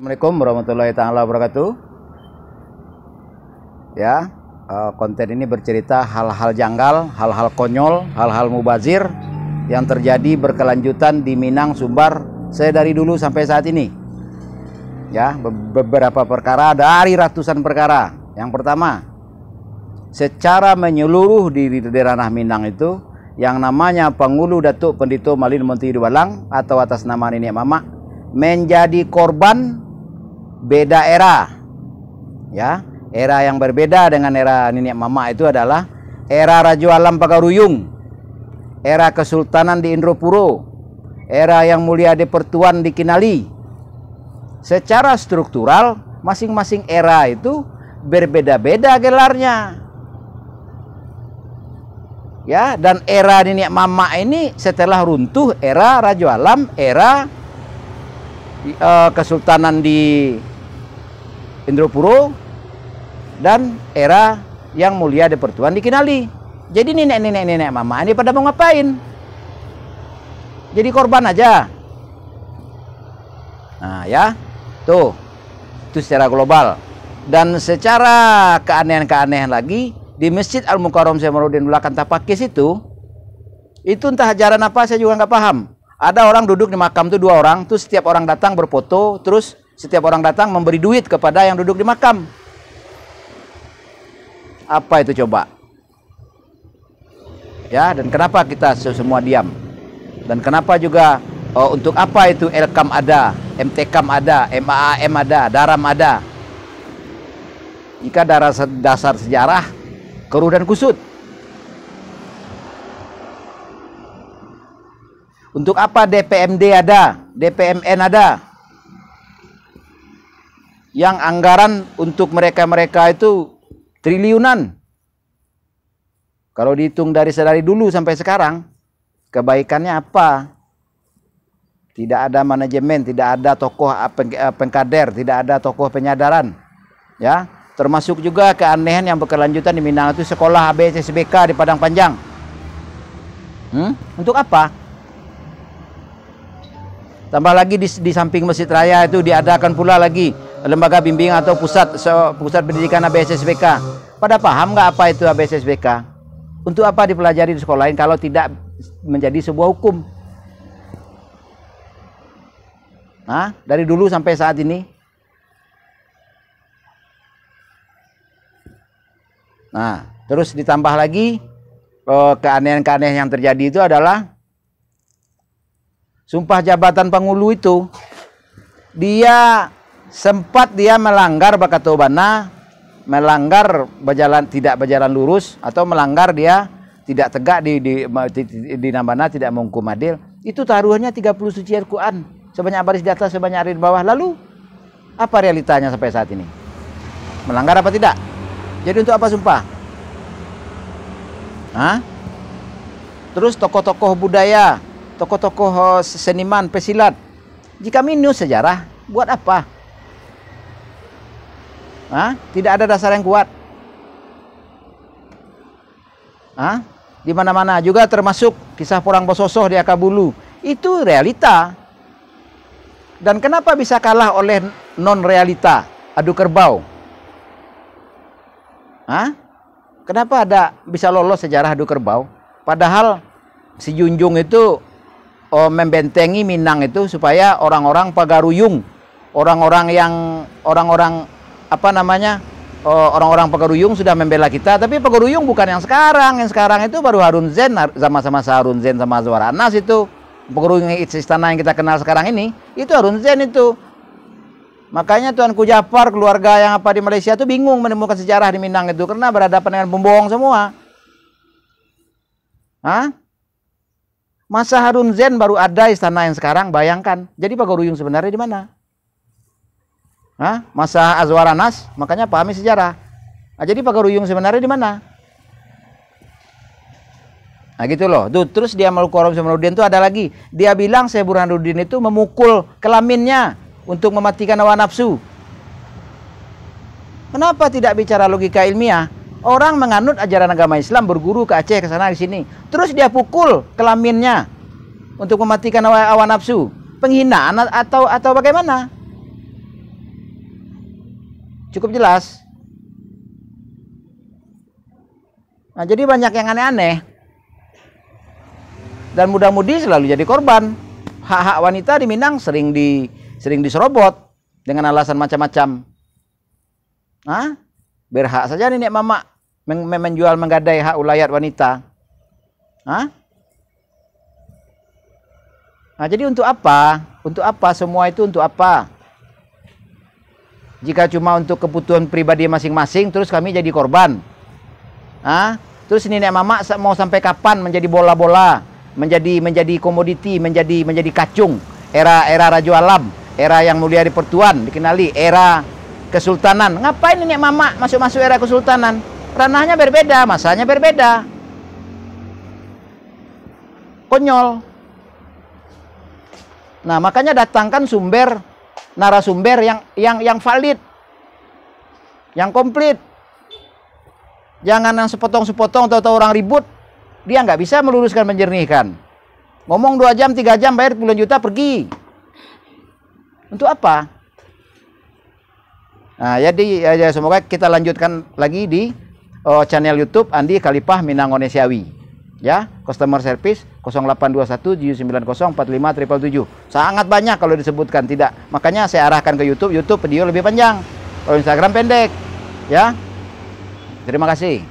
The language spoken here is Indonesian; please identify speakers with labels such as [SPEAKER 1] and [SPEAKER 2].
[SPEAKER 1] Assalamualaikum warahmatullahi taala wabarakatuh. Ya, konten ini bercerita hal-hal janggal, hal-hal konyol, hal-hal mubazir yang terjadi berkelanjutan di Minang, Sumbar, dari dulu sampai saat ini. Ya, beberapa perkara dari ratusan perkara. Yang pertama, secara menyeluruh di ranah Minang itu, yang namanya Pangulu Datuk Pendito Malin Monti Dubalang atau atas nama Nenek Mamak menjadi korban beda era. Ya, era yang berbeda dengan era Nenek Mamak itu adalah era Raja Alam Pagaruyung, era Kesultanan di Indropuro, era Yang Mulia di Pertuan di Kinali. Secara struktural masing-masing era itu berbeda-beda gelarnya. Ya, dan era Nenek Mamak ini setelah runtuh era Raja Alam, era Kesultanan di Indropuro, dan era Yang Mulia di Pertuan di Kinali. Jadi nenek Mamak ini pada mau ngapain? Jadi korban aja. Nah ya, tuh, itu secara global. Dan secara keanehan-keanehan lagi, di Masjid Al-Mukarram Syamaruddin Belakang Tapakis itu entah ajaran apa saya juga nggak paham. Ada orang duduk di makam tuh 2 orang, terus setiap orang datang berfoto, terus setiap orang datang memberi duit kepada yang duduk di makam. Apa itu coba? Ya, dan kenapa kita semua diam? Dan kenapa juga untuk apa itu Elkam ada, MTKam ada, MAAM ada, Daram ada? Jika dasar sejarah keruh dan kusut. Untuk apa DPMD ada, DPMN ada? Yang anggaran untuk mereka-mereka itu triliunan. Kalau dihitung dari dulu sampai sekarang, kebaikannya apa? Tidak ada manajemen, tidak ada tokoh pengkader, tidak ada tokoh penyadaran. Ya, termasuk juga keanehan yang berkelanjutan di Minang itu sekolah ABSSBK di Padang Panjang. Untuk apa? Tambah lagi di samping Masjid Raya itu diadakan pula lagi lembaga bimbing atau pusat pendidikan ABSSBK. Pada paham nggak apa itu ABSSBK? Untuk apa dipelajari di sekolah lain kalau tidak menjadi sebuah hukum? Nah, dari dulu sampai saat ini. Nah, terus ditambah lagi keanehan-keanehan yang terjadi itu adalah sumpah jabatan Pangulu itu, dia sempat melanggar bakatobana, melanggar tidak berjalan lurus, atau melanggar dia tidak tegak di nambana, tidak menghukum adil. Itu taruhannya 30 suci Al-Quran, sebanyak baris di atas, sebanyak hari di bawah. Lalu apa realitanya sampai saat ini? Melanggar apa tidak? Jadi untuk apa sumpah? Hah? Terus tokoh-tokoh budaya, tokoh-tokoh seniman, pesilat, jika minus sejarah, buat apa? Hah? Tidak ada dasar yang kuat. Hah? Di mana-mana juga termasuk kisah Porang Bososoh di Akabulu. Itu realita. Dan kenapa bisa kalah oleh non-realita, adu kerbau? Hah? Kenapa bisa lolos sejarah adu kerbau? Padahal si Junjung itu membentengi Minang itu supaya orang-orang Pagaruyung, orang-orang Pagaruyung sudah membela kita. Tapi Pagaruyung bukan yang sekarang itu baru Harun Zen, sama-sama Harun Zen sama Azwar Anas itu. Pagaruyung istana yang kita kenal sekarang ini, itu Harun Zen itu. Makanya Tuanku Jafar, keluarga yang di Malaysia itu bingung menemukan sejarah di Minang itu karena berhadapan dengan pembohong semua. Hah? Masa Harun Zen baru ada istana yang sekarang, bayangkan. Jadi Pagaruyung sebenarnya di mana? Hah? Masa Azwar Anas, makanya pahami sejarah. Nah, jadi Pagaruyung sebenarnya di mana? Nah gitu loh. Tuh, terus dia Al-Mukarram Syamaruddin itu ada lagi. Dia bilang Syekh Burhanuddin itu memukul kelaminnya untuk mematikan hawa nafsu. Kenapa tidak bicara logika ilmiah? Orang menganut ajaran agama Islam, berguru ke Aceh, ke sana, ke sini. Terus dia pukul kelaminnya untuk mematikan hawa nafsu. Penghinaan atau bagaimana? Cukup jelas. Nah, jadi banyak yang aneh-aneh. Dan muda-mudi selalu jadi korban. Hak-hak wanita di Minang sering diserobot dengan alasan macam-macam. Hah? Berhak saja nenek mama menjual menggadai hak ulayat wanita. Hah? Nah, jadi untuk apa? Untuk apa semua itu, untuk apa? Jika cuma untuk kebutuhan pribadi masing-masing, terus kami jadi korban. Terus nenek mama mau sampai kapan menjadi bola-bola, menjadi komoditi, menjadi kacung. Era Raja Alam, era yang mulia di Pertuan dikenali, era kesultanan. Ngapain nenek mama masuk era kesultanan? Ranahnya berbeda, masanya berbeda. Konyol. Nah, makanya datangkan narasumber yang valid, yang komplit. Jangan yang sepotong-sepotong, tahu-tahu orang ribut, dia nggak bisa meluruskan, menjernihkan. Ngomong 2 jam, 3 jam, bayar puluhan juta, pergi. Untuk apa? Nah, jadi ya, semoga kita lanjutkan lagi di channel YouTube Andi Khalifah Minang Onesiawi. Ya, customer service 0821 790 45 777. Sangat banyak kalau disebutkan, tidak. Makanya saya arahkan ke YouTube video lebih panjang. Kalau Instagram pendek. Ya. Terima kasih.